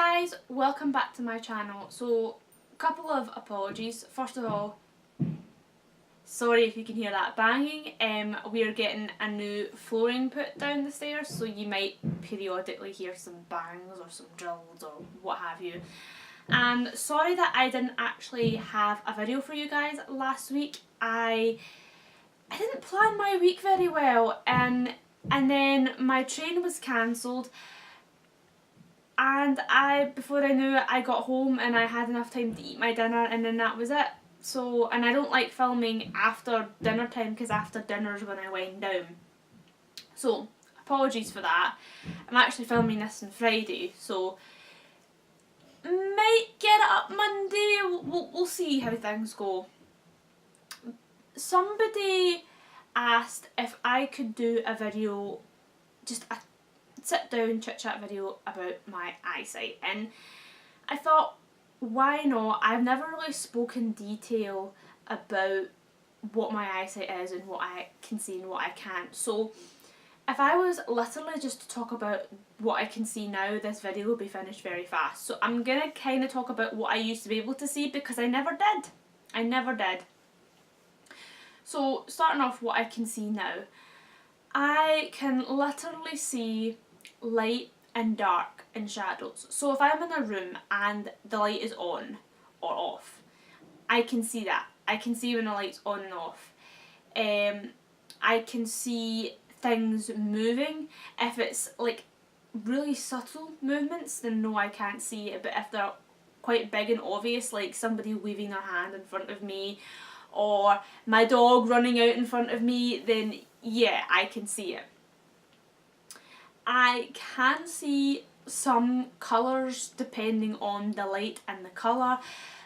Guys, welcome back to my channel. So, a couple of apologies. First of all, sorry if you can hear that banging. We are getting a new flooring put down the stairs, so you might periodically hear some bangs or some drills or what have you. And sorry that I didn't actually have a video for you guys last week. I didn't plan my week very well, and then my train was cancelled. And before I knew it, I got home and I had enough time to eat my dinner, and then that was it. So, and I don't like filming after dinner time because after dinner's when I wind down. So, apologies for that. I'm actually filming this on Friday, so might get it up Monday. We'll see how things go. Somebody asked if I could do a video, just a sit down chit chat video about my eyesight, and I thought, why not? I've never really spoken detail about what my eyesight is and what I can see and what I can't. So if I was literally just to talk about what I can see now, this video will be finished very fast. So I'm gonna kind of talk about what I used to be able to see, because I never did. I never did. So starting off what I can see now, I can literally see light and dark and shadows. So if I'm in a room and the light is on or off, I can see that. I can see when the light's on and off. I can see things moving. If it's like really subtle movements, then no, I can't see it. But if they're quite big and obvious, like somebody waving their hand in front of me or my dog running out in front of me, then yeah, I can see it. I can see some colours depending on the light and the colour.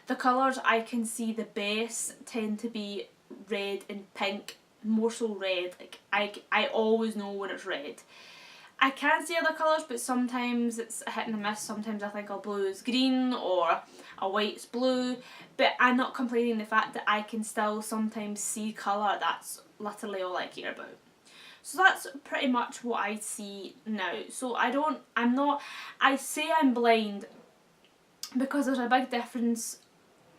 The colours I can see the best tend to be red and pink, more so red. Like I always know when it's red. I can see other colours, but sometimes it's a hit and a miss. Sometimes I think a blue is green or a white's blue, but I'm not complaining the fact that I can still sometimes see colour. That's literally all I care about. So that's pretty much what I see now. So I say I'm blind because there's a big difference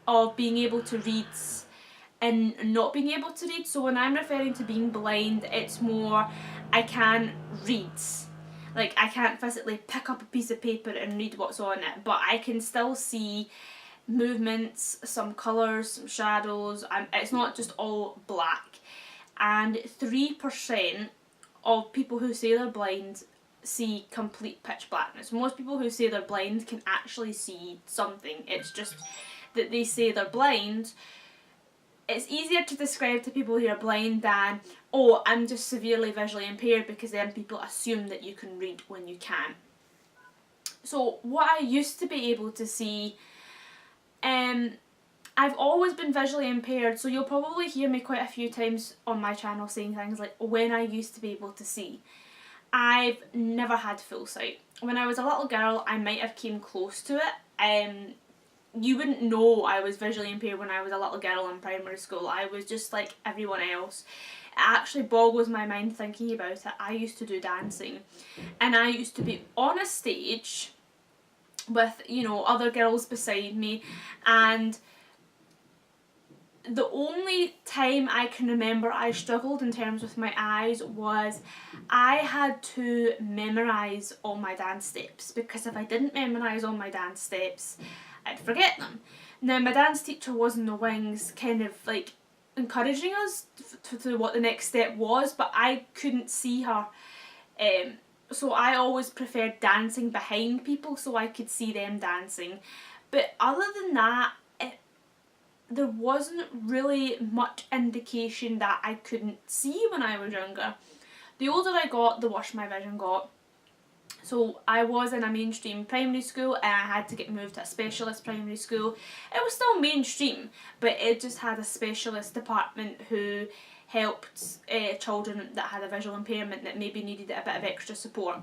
of being able to read and not being able to read. So when I'm referring to being blind, it's more I can read. Like, I can't physically pick up a piece of paper and read what's on it, but I can still see movements, some colours, some shadows. It's not just all black. And 3% of people who say they're blind see complete pitch blackness. Most people who say they're blind can actually see something. It's just that they say they're blind. It's easier to describe to people who are blind than, oh, I'm just severely visually impaired, because then people assume that you can read when you can't. So what I used to be able to see, I've always been visually impaired, so you'll probably hear me quite a few times on my channel saying things like, when I used to be able to see. I've never had full sight. When I was a little girl, I might have came close to it. You wouldn't know I was visually impaired when I was a little girl in primary school. I was just like everyone else. It actually boggles my mind thinking about it. I used to do dancing, and I used to be on a stage with, you know, other girls beside me, and the only time I can remember I struggled in terms with my eyes was I had to memorise all my dance steps, because if I didn't memorise all my dance steps, I'd forget them. Now, my dance teacher was in the wings kind of like encouraging us to what the next step was, but I couldn't see her. So I always preferred dancing behind people so I could see them dancing. But other than that, there wasn't really much indication that I couldn't see when I was younger. The older I got, the worse my vision got. So I was in a mainstream primary school, and I had to get moved to a specialist primary school. It was still mainstream, but it just had a specialist department who helped children that had a visual impairment that maybe needed a bit of extra support.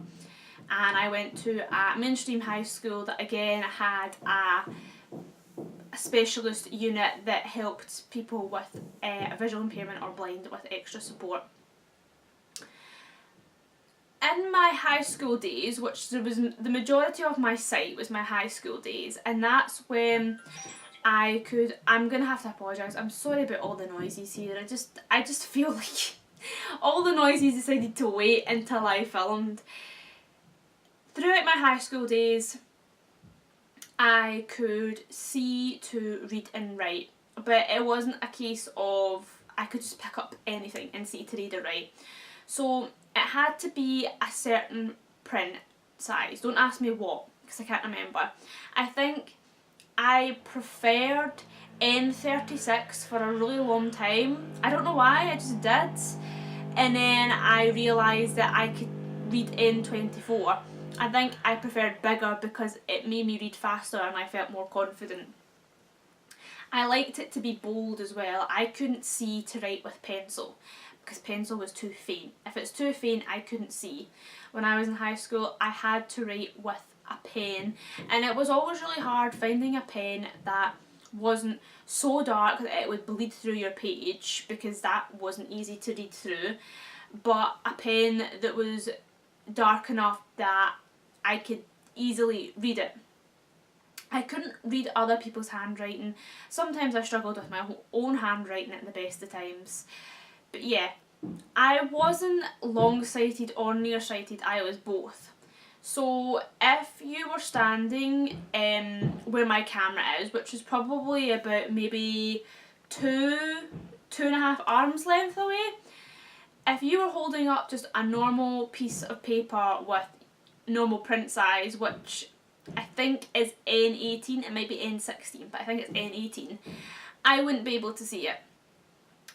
And I went to a mainstream high school that again had a specialist unit that helped people with a visual impairment or blind with extra support. in my high school days, which there was the majority of my sight was my high school days, and that's when I'm gonna have to apologise, I'm sorry about all the noises here, I just feel like all the noises decided to wait until I filmed. Throughout my high school days, I could see to read and write, but it wasn't a case of I could just pick up anything and see to read or write. So it had to be a certain print size. Don't ask me what, because I can't remember. I think I preferred N36 for a really long time. I don't know why, I just did. And then I realised that I could read N24. I think I preferred bigger because it made me read faster and I felt more confident. I liked it to be bold as well. I couldn't see to write with pencil because pencil was too faint. If it's too faint, I couldn't see. When I was in high school, I had to write with a pen, and it was always really hard finding a pen that wasn't so dark that it would bleed through your page, because that wasn't easy to read through, but a pen that was dark enough that I could easily read it. I couldn't read other people's handwriting. Sometimes I struggled with my own handwriting at the best of times. But yeah, I wasn't long-sighted or nearsighted, I was both. So if you were standing where my camera is, which is probably about maybe two and a half arms length away, if you were holding up just a normal piece of paper with normal print size, which I think is N18, it might be N16, but I think it's N18, I wouldn't be able to see it.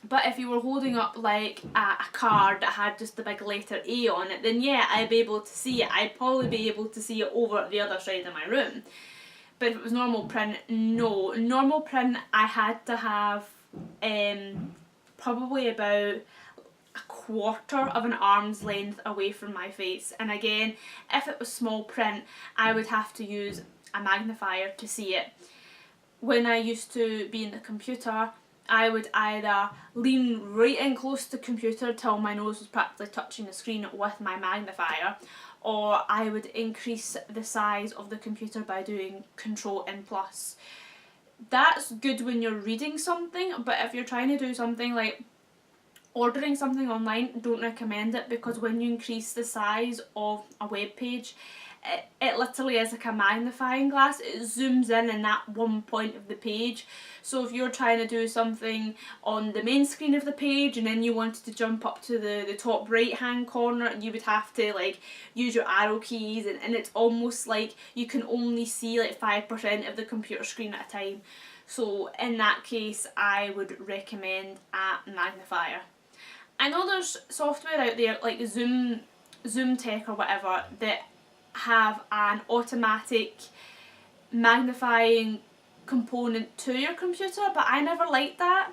But if you were holding up like a card that had just the big letter A on it, then yeah, I'd be able to see it. I'd probably be able to see it over at the other side of my room. But if it was normal print, no. Normal print, I had to have probably about a quarter of an arm's length away from my face. And again, if it was small print, I would have to use a magnifier to see it. When I used to be in the computer, I would either lean right in close to the computer till my nose was practically touching the screen with my magnifier, or I would increase the size of the computer by doing Control+. That's good when you're reading something, but if you're trying to do something like ordering something online, don't recommend it, because when you increase the size of a web page, it literally is like a magnifying glass. It zooms in that one point of the page. So if you're trying to do something on the main screen of the page and then you wanted to jump up to the top right hand corner, you would have to like use your arrow keys, and it's almost like you can only see like 5% of the computer screen at a time. So in that case, I would recommend a magnifier. I know there's software out there like Zoom Tech or whatever that have an automatic magnifying component to your computer, but I never liked that,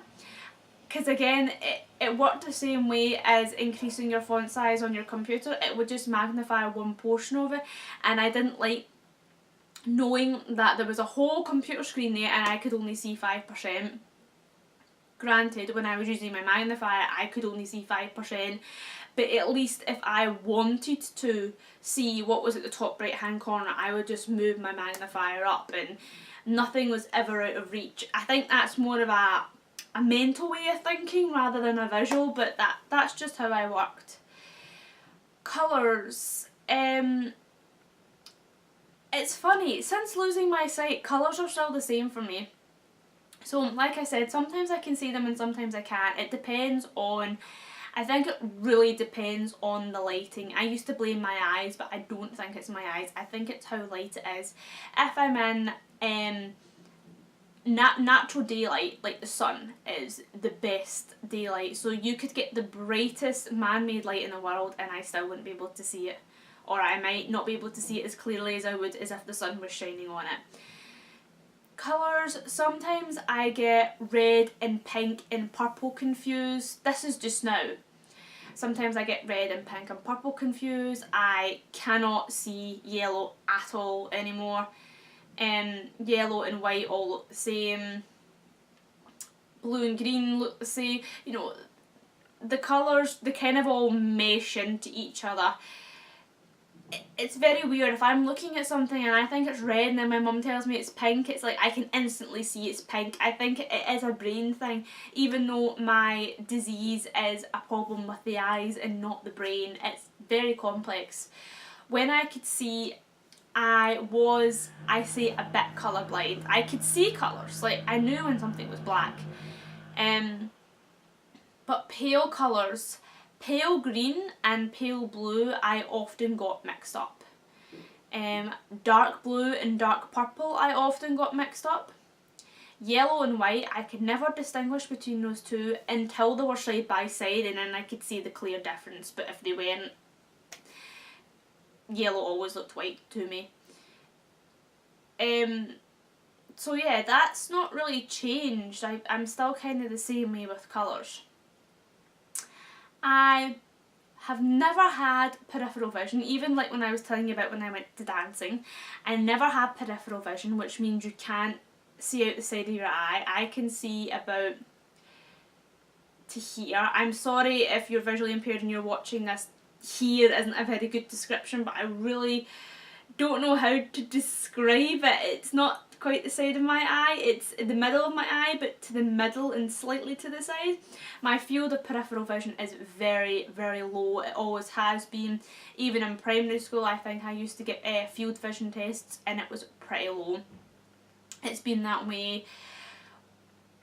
because again, it worked the same way as increasing your font size on your computer. It would just magnify one portion of it, and I didn't like knowing that there was a whole computer screen there and I could only see 5%. Granted, when I was using my magnifier, I could only see 5%, but at least if I wanted to see what was at the top right hand corner, I would just move my magnifier up and nothing was ever out of reach. I think that's more of a mental way of thinking rather than a visual, but that's just how I worked. Colours. It's funny, since losing my sight, colours are still the same for me. So like I said, sometimes I can see them and sometimes I can't. It depends on, I think it really depends on the lighting. I used to blame my eyes, but I don't think it's my eyes. I think it's how light it is. If I'm in natural daylight, like the sun is the best daylight. So you could get the brightest man-made light in the world and I still wouldn't be able to see it. Or I might not be able to see it as clearly as I would as if the sun was shining on it. Colours, sometimes I get red and pink and purple confused. This is just now. Sometimes I get red and pink and purple confused. I cannot see yellow at all anymore. Yellow and white all look the same. Blue and green look the same. You know, the colours, they kind of all mesh into each other. it's very weird. If I'm looking at something and I think it's red and then my mum tells me it's pink, it's like I can instantly see it's pink. I think it is a brain thing, even though my disease is a problem with the eyes and not the brain. It's very complex. When I could see, I say, a bit colourblind. I could see colours, like I knew when something was black. But pale colours, pale green and pale blue, I often got mixed up. Dark blue and dark purple, I often got mixed up. Yellow and white, I could never distinguish between those two until they were side by side, and then I could see the clear difference. But if they weren't, yellow always looked white to me. So yeah, that's not really changed. I'm still kind of the same way with colours. I have never had peripheral vision, even like when I was telling you about when I went to dancing. I never had peripheral vision, which means you can't see out the side of your eye. I can see about to here. I'm sorry if you're visually impaired and you're watching this. Here isn't a very good description, but I really don't know how to describe it. It's not quite the side of my eye, it's in the middle of my eye, but to the middle and slightly to the side. My field of peripheral vision is very, very low. It always has been. Even in primary school, I think I used to get field vision tests and it was pretty low. It's been that way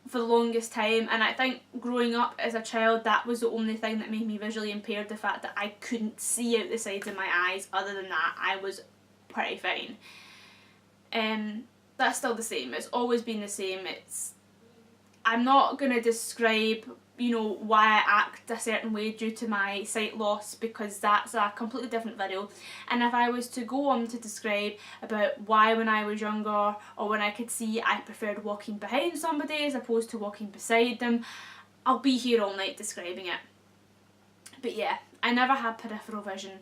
for the longest time, and I think growing up as a child, that was the only thing that made me visually impaired, the fact that I couldn't see out the sides of my eyes. Other than that, I was pretty fine. That's still the same. It's always been the same. I'm not going to describe, why I act a certain way due to my sight loss, because that's a completely different video. And if I was to go on to describe about why when I was younger or when I could see I preferred walking behind somebody as opposed to walking beside them, I'll be here all night describing it. But yeah, I never had peripheral vision.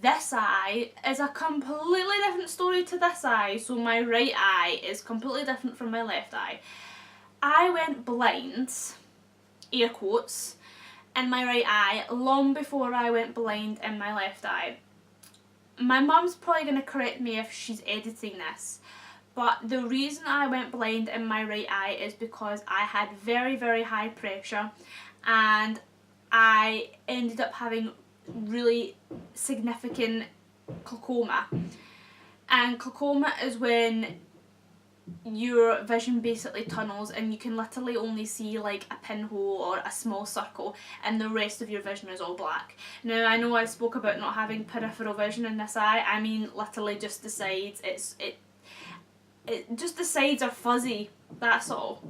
This eye is a completely different story to this eye. So my right eye is completely different from my left eye. I went blind, air quotes, in my right eye long before I went blind in my left eye. My mum's probably going to correct me if she's editing this, but the reason I went blind in my right eye is because I had very, very high pressure and I ended up having really significant glaucoma. And glaucoma is when your vision basically tunnels and you can literally only see like a pinhole or a small circle and the rest of your vision is all black. Now I know I spoke about not having peripheral vision in this eye. I mean literally just the sides. Just the sides are fuzzy, that's all.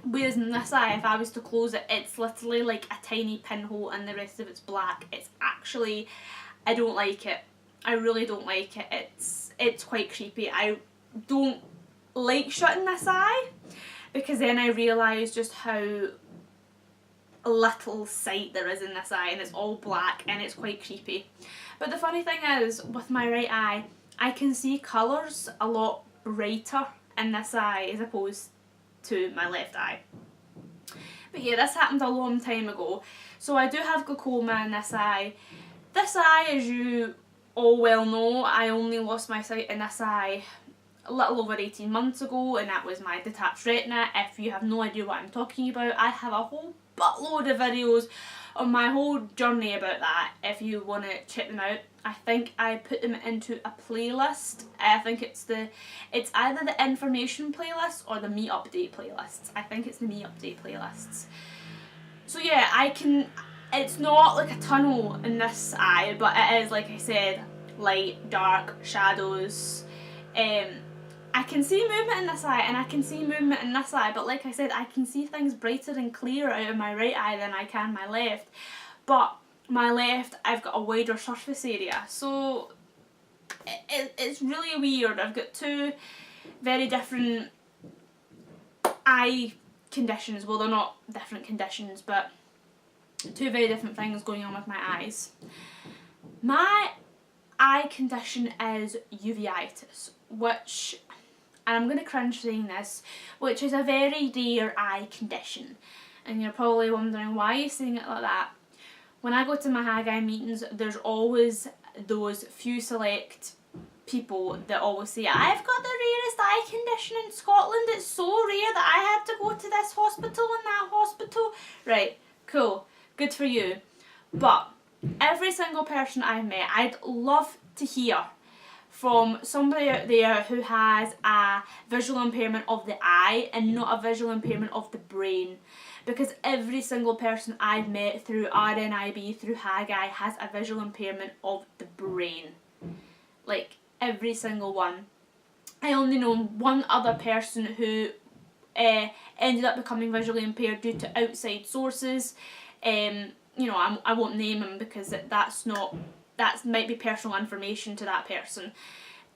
Whereas in this eye, if I was to close it, it's literally like a tiny pinhole and the rest of it's black. It's actually, I don't like it. I really don't like it. It's quite creepy. I don't like shutting this eye because then I realise just how little sight there is in this eye and it's all black and it's quite creepy. But the funny thing is, with my right eye, I can see colours a lot brighter in this eye as opposed to my left eye. But yeah, this happened a long time ago. So I do have glaucoma in this eye. This eye, as you all well know, I only lost my sight in this eye a little over 18 months ago, and that was my detached retina. If you have no idea what I'm talking about, I have a whole buttload of videos on my whole journey about that if you want to check them out. I think I put them into a playlist. I think it's either the information playlist or the me update playlists. I think it's the me update playlists. So yeah, it's not like a tunnel in this eye, but it is, like I said, light, dark, shadows. I can see movement in this eye and I can see movement in this eye, but like I said, I can see things brighter and clearer out of my right eye than I can my left. But my left, I've got a wider surface area, so it's really weird. I've got two very different eye conditions. Well, they're not different conditions, but two very different things going on with my eyes. My eye condition is uveitis, which, and I'm going to cringe saying this, which is a very rare eye condition. And you're probably wondering, why are you saying it like that? when I go to my hag eye meetings, there's always those few select people that always say, I've got the rarest eye condition in Scotland, it's so rare that I had to go to this hospital and that hospital. Right, cool, good for you. But every single person I've met, I'd love to hear from somebody out there who has a visual impairment of the eye and not a visual impairment of the brain. Because every single person I've met through RNIB, through hag eye, has a visual impairment of the brain. Like, every single one. I only know one other person who ended up becoming visually impaired due to outside sources. You know, I won't name him because that might be personal information to that person.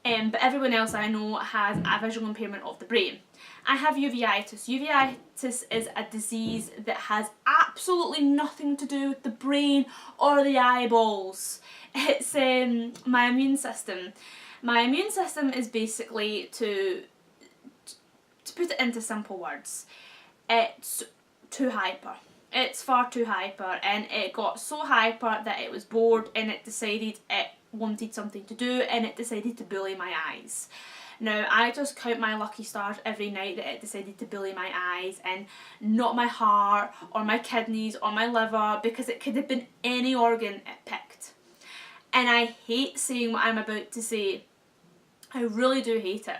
But everyone else I know has a visual impairment of the brain. I have uveitis. Uveitis is a disease that has absolutely nothing to do with the brain or the eyeballs. It's my immune system. My immune system is basically, to put it into simple words, it's too hyper. It's far too hyper, and it got so hyper that it was bored and it decided it wanted something to do, and it decided to bully my eyes. Now, I just count my lucky stars every night that it decided to bully my eyes and not my heart or my kidneys or my liver, because it could have been any organ it picked. And I hate saying what I'm about to say. I really do hate it.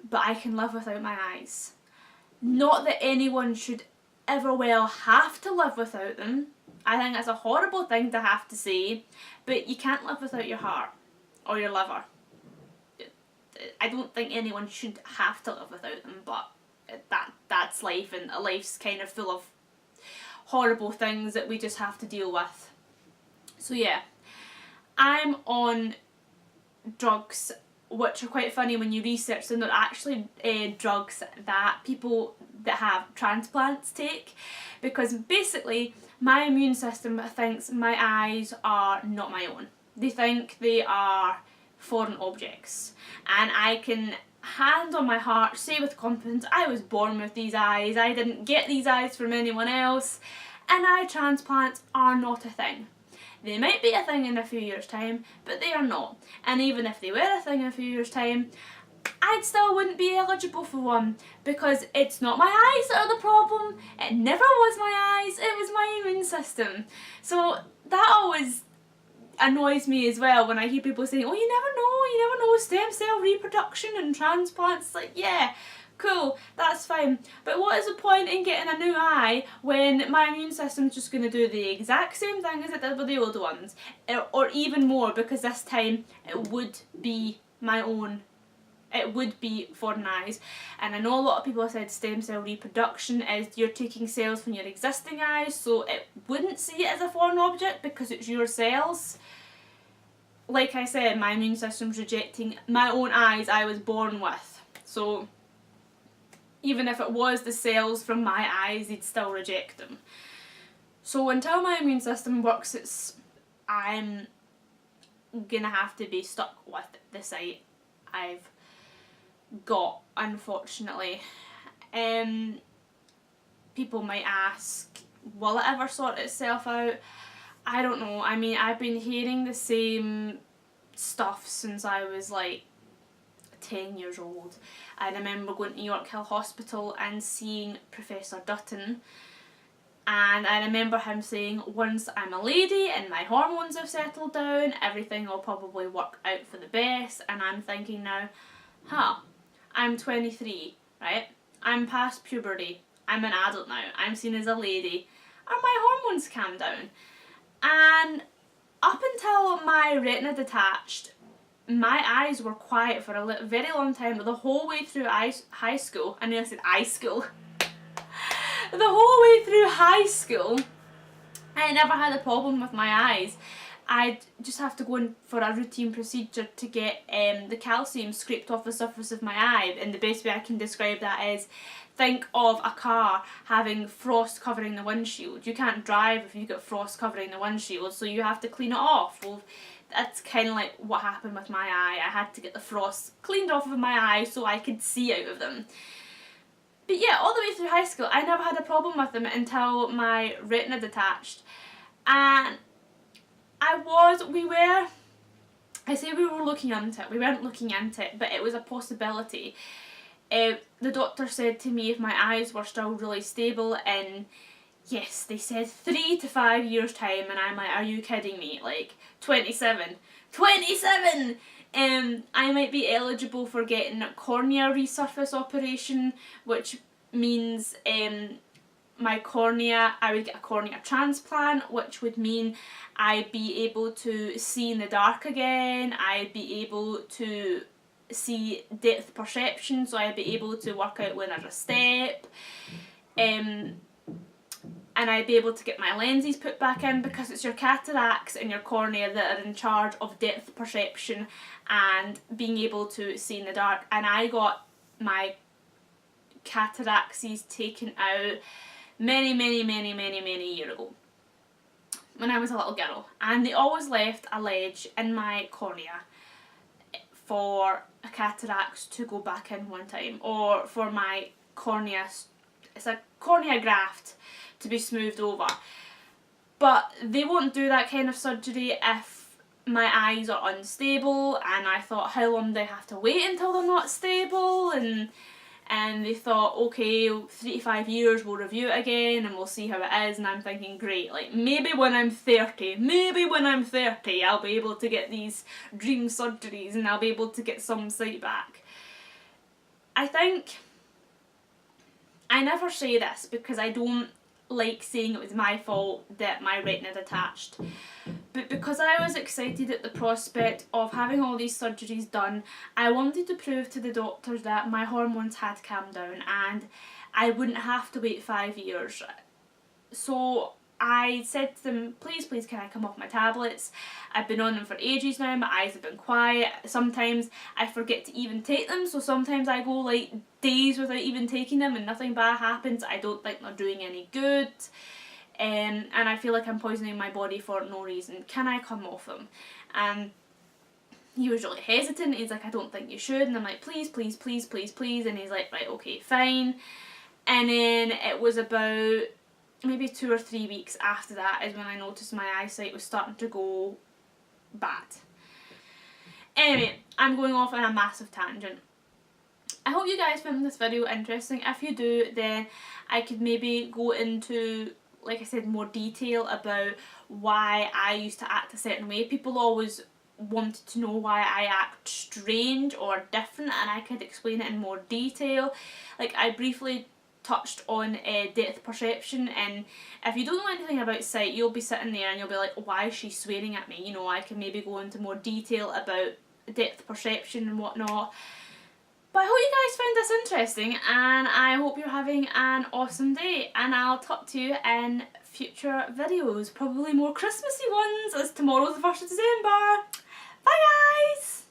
But I can live without my eyes. Not that anyone should ever have to live without them. I think that's a horrible thing to have to say, but you can't live without your heart or your liver. I don't think anyone should have to live without them, but that's life, and life's kind of full of horrible things that we just have to deal with. So yeah, I'm on drugs which are quite funny when you research them. They're actually drugs that people that have transplants take, because basically my immune system thinks my eyes are not my own. They think they are foreign objects, and I can hand on my heart say with confidence, I was born with these eyes, I didn't get these eyes from anyone else, and eye transplants are not a thing. They might be a thing in a few years' time, but they are not. And even if they were a thing in a few years' time, I still wouldn't be eligible for one, because it's not my eyes that are the problem. It never was my eyes, it was my immune system. So that always annoys me as well when I hear people saying, oh, you never know stem cell reproduction and transplants. It's like, yeah, cool, that's fine, but what is the point in getting a new eye when my immune system's just going to do the exact same thing as it did with the old ones, or even more, because this time it would be my own, it would be foreign eyes. And I know a lot of people have said stem cell reproduction is you're taking cells from your existing eyes, so it wouldn't see it as a foreign object because it's your cells. Like I said, my immune system's rejecting my own eyes I was born with, so even if it was the cells from my eyes, they'd still reject them. So until my immune system works, I'm gonna have to be stuck with the sight I've got, unfortunately. People might ask, will it ever sort itself out? I don't know. I mean, I've been hearing the same stuff since I was like 10 years old. I remember going to York Hill Hospital and seeing Professor Dutton, and I remember him saying, once I'm a lady and my hormones have settled down, everything will probably work out for the best. And I'm thinking now, I'm 23, right? I'm past puberty, I'm an adult now, I'm seen as a lady, are my hormones calmed down? And up until my retina detached, my eyes were quiet for a very long time, the whole way through high school. I know I said high school. The whole way through high school, I never had a problem with my eyes. I'd just have to go in for a routine procedure to get the calcium scraped off the surface of my eye, and the best way I can describe that is, think of a car having frost covering the windshield. You can't drive if you've got frost covering the windshield, so you have to clean it off. Well, that's kind of like what happened with my eye. I had to get the frost cleaned off of my eye so I could see out of them. But yeah, all the way through high school, I never had a problem with them until my retina detached. And I say we were looking into it, we weren't looking into it, but it was a possibility. The doctor said to me if my eyes were still really stable in, yes, they said 3 to 5 years time, and I'm like, are you kidding me? Like, 27! I might be eligible for getting a cornea resurface operation, which means my cornea, I would get a cornea transplant, which would mean I'd be able to see in the dark again, I'd be able to see depth perception, so I'd be able to work out when there's a step, and I'd be able to get my lenses put back in, because it's your cataracts and your cornea that are in charge of depth perception and being able to see in the dark. And I got my cataracts taken out many years ago, when I was a little girl, and they always left a ledge in my cornea for a cataracts to go back in one time, or for my cornea, it's a cornea graft, to be smoothed over. But they won't do that kind of surgery if my eyes are unstable, and I thought, how long do I have to wait until they're not stable? And they thought, okay, 3 to 5 years, we'll review it again and we'll see how it is. And I'm thinking, great, like maybe when I'm 30, I'll be able to get these dream surgeries and I'll be able to get some sight back. I think I never say this because I don't like saying it was my fault that my retina detached, but because I was excited at the prospect of having all these surgeries done, I wanted to prove to the doctors that my hormones had calmed down and I wouldn't have to wait 5 years. So I said to them, please can I come off my tablets? I've been on them for ages now, my eyes have been quiet, sometimes I forget to even take them, so sometimes I go like days without even taking them and nothing bad happens. I don't think they're doing any good, and I feel like I'm poisoning my body for no reason. Can I come off them? And he was really hesitant. He's like, I don't think you should. And I'm like, please. And he's like, right, okay, fine. And then it was about maybe 2 or 3 weeks after that is when I noticed my eyesight was starting to go bad. Anyway, I'm going off on a massive tangent. I hope you guys found this video interesting. If you do, then I could maybe go into, like I said, more detail about why I used to act a certain way. People always wanted to know why I act strange or different, and I could explain it in more detail. Like, I briefly touched on depth perception, and if you don't know anything about sight, you'll be sitting there and you'll be like, why is she swearing at me? You know, I can maybe go into more detail about depth perception and whatnot. But I hope you guys found this interesting, and I hope you're having an awesome day, and I'll talk to you in future videos, probably more Christmassy ones, as tomorrow's the 1st of December. Bye guys!